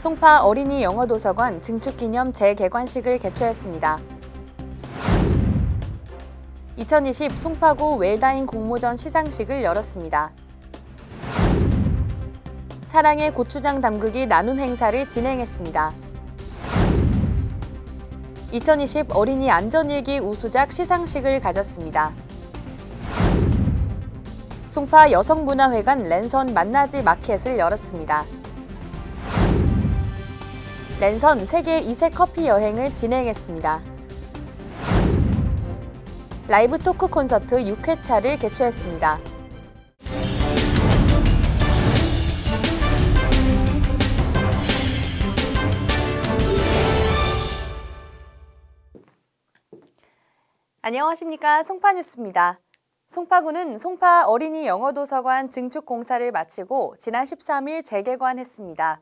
송파 어린이 영어도서관 증축기념 재개관식을 개최했습니다. 2020 송파구 웰다잉 공모전 시상식을 열었습니다. 사랑의 고추장 담그기 나눔 행사를 진행했습니다. 2020 어린이 안전일기 우수작 시상식을 가졌습니다. 송파 여성문화회관 랜선 만나지 마켓을 열었습니다. 랜선 세계 이색 커피 여행을 진행했습니다. 라이브 토크 콘서트 6회차를 개최했습니다. 안녕하십니까, 송파뉴스입니다. 송파구는 송파 어린이 영어도서관 증축 공사를 마치고 지난 13일 재개관했습니다.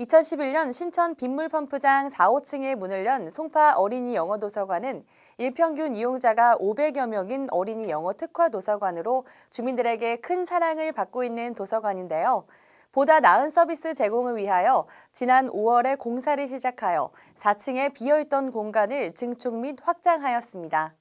2011년 신천 빗물펌프장 4, 5층에 문을 연 송파 어린이 영어도서관은 일평균 이용자가 500여 명인 어린이 영어 특화 도서관으로 주민들에게 큰 사랑을 받고 있는 도서관인데요. 보다 나은 서비스 제공을 위하여 지난 5월에 공사를 시작하여 4층에 비어있던 공간을 증축 및 확장하였습니다.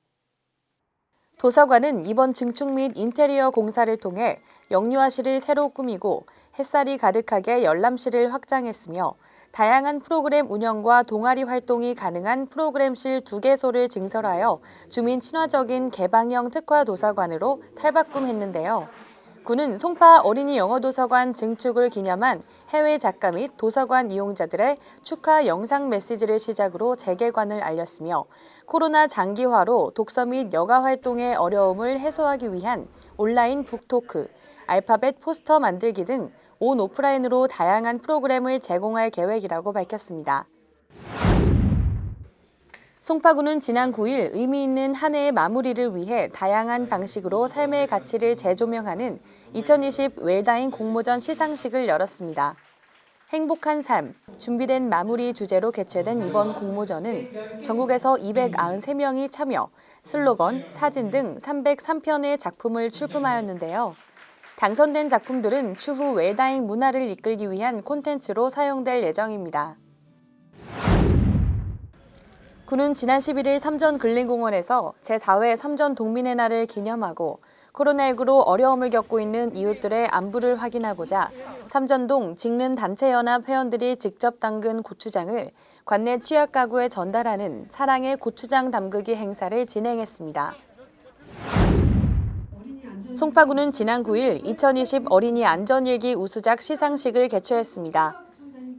도서관은 이번 증축 및 인테리어 공사를 통해 영유아실을 새로 꾸미고 햇살이 가득하게 열람실을 확장했으며 다양한 프로그램 운영과 동아리 활동이 가능한 프로그램실 2개소를 증설하여 주민 친화적인 개방형 특화 도서관으로 탈바꿈했는데요. 구는 송파 어린이 영어도서관 증축을 기념한 해외 작가 및 도서관 이용자들의 축하 영상 메시지를 시작으로 재개관을 알렸으며 코로나 장기화로 독서 및 여가 활동의 어려움을 해소하기 위한 온라인 북토크, 알파벳 포스터 만들기 등 온 오프라인으로 다양한 프로그램을 제공할 계획이라고 밝혔습니다. 송파구는 지난 9일 의미 있는 한 해의 마무리를 위해 다양한 방식으로 삶의 가치를 재조명하는 2020 웰다잉 공모전 시상식을 열었습니다. 행복한 삶, 준비된 마무리 주제로 개최된 이번 공모전은 전국에서 293명이 참여, 슬로건, 사진 등 303편의 작품을 출품하였는데요. 당선된 작품들은 추후 웰다잉 문화를 이끌기 위한 콘텐츠로 사용될 예정입니다. 구는 지난 11일 삼전근린공원에서 제4회 삼전동민의 날을 기념하고 코로나19로 어려움을 겪고 있는 이웃들의 안부를 확인하고자 삼전동 직능단체연합 회원들이 직접 담근 고추장을 관내 취약가구에 전달하는 사랑의 고추장 담그기 행사를 진행했습니다. 송파구는 지난 9일 2020 어린이 안전일기 우수작 시상식을 개최했습니다.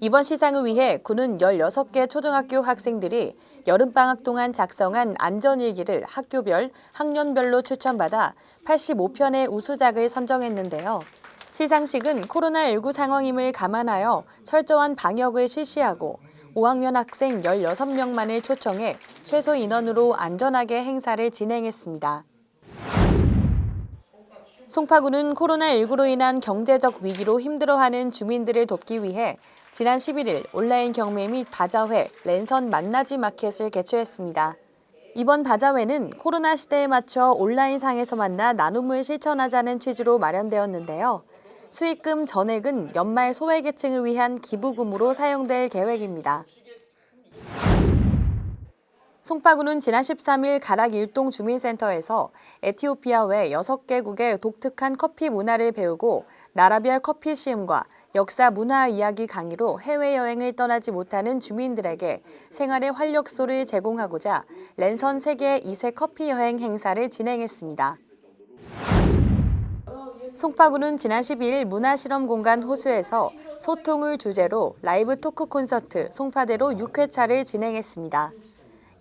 이번 시상을 위해 구는 16개 초등학교 학생들이 여름방학 동안 작성한 안전일기를 학교별, 학년별로 추천받아 85편의 우수작을 선정했는데요. 시상식은 코로나19 상황임을 감안하여 철저한 방역을 실시하고 5학년 학생 16명만을 초청해 최소 인원으로 안전하게 행사를 진행했습니다. 송파구는 코로나19로 인한 경제적 위기로 힘들어하는 주민들을 돕기 위해 지난 11일 온라인 경매 및 바자회, 랜선 만나지 마켓을 개최했습니다. 이번 바자회는 코로나 시대에 맞춰 온라인상에서 만나 나눔을 실천하자는 취지로 마련되었는데요. 수익금 전액은 연말 소외계층을 위한 기부금으로 사용될 계획입니다. 송파구는 지난 13일 가락 일동 주민센터에서 에티오피아 외 6개국의 독특한 커피 문화를 배우고 나라별 커피 시음과 역사 문화 이야기 강의로 해외여행을 떠나지 못하는 주민들에게 생활의 활력소를 제공하고자 랜선 세계 이색 커피 여행 행사를 진행했습니다. 송파구는 지난 12일 문화실험공간 호수에서 소통을 주제로 라이브 토크 콘서트 송파대로 6회차를 진행했습니다.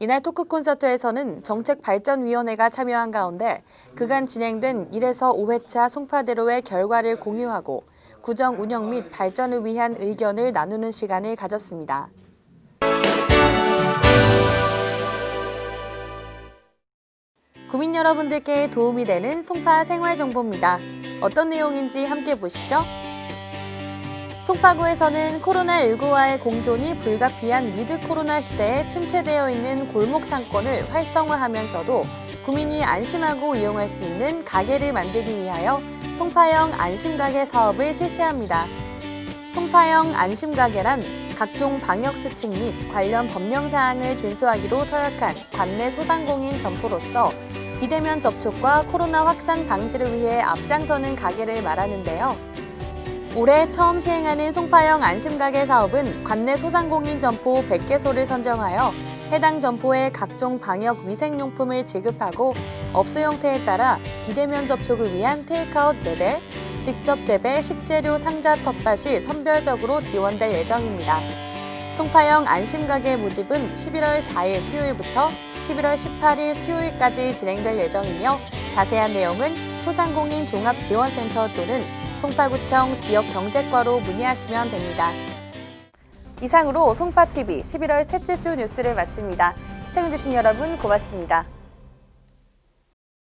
이날 토크 콘서트에서는 정책발전위원회가 참여한 가운데 그간 진행된 1에서 5회차 송파대로의 결과를 공유하고 구정 운영 및 발전을 위한 의견을 나누는 시간을 가졌습니다. 구민 여러분들께 도움이 되는 송파 생활정보입니다. 어떤 내용인지 함께 보시죠. 송파구에서는 코로나19와의 공존이 불가피한 위드 코로나 시대에 침체되어 있는 골목 상권을 활성화하면서도 구민이 안심하고 이용할 수 있는 가게를 만들기 위하여 송파형 안심가게 사업을 실시합니다. 송파형 안심가게란 각종 방역 수칙 및 관련 법령 사항을 준수하기로 서약한 관내 소상공인 점포로서 비대면 접촉과 코로나 확산 방지를 위해 앞장서는 가게를 말하는데요. 올해 처음 시행하는 송파형 안심가게 사업은 관내 소상공인 점포 100개소를 선정하여 해당 점포에 각종 방역 위생용품을 지급하고 업소 형태에 따라 비대면 접촉을 위한 테이크아웃 매대, 직접 재배 식재료 상자 텃밭이 선별적으로 지원될 예정입니다. 송파형 안심가게 모집은 11월 4일 수요일부터 11월 18일 수요일까지 진행될 예정이며 자세한 내용은 소상공인 종합지원센터 또는 송파구청 지역경제과로 문의하시면 됩니다. 이상으로 송파TV 11월 셋째 주 뉴스를 마칩니다. 시청해주신 여러분 고맙습니다.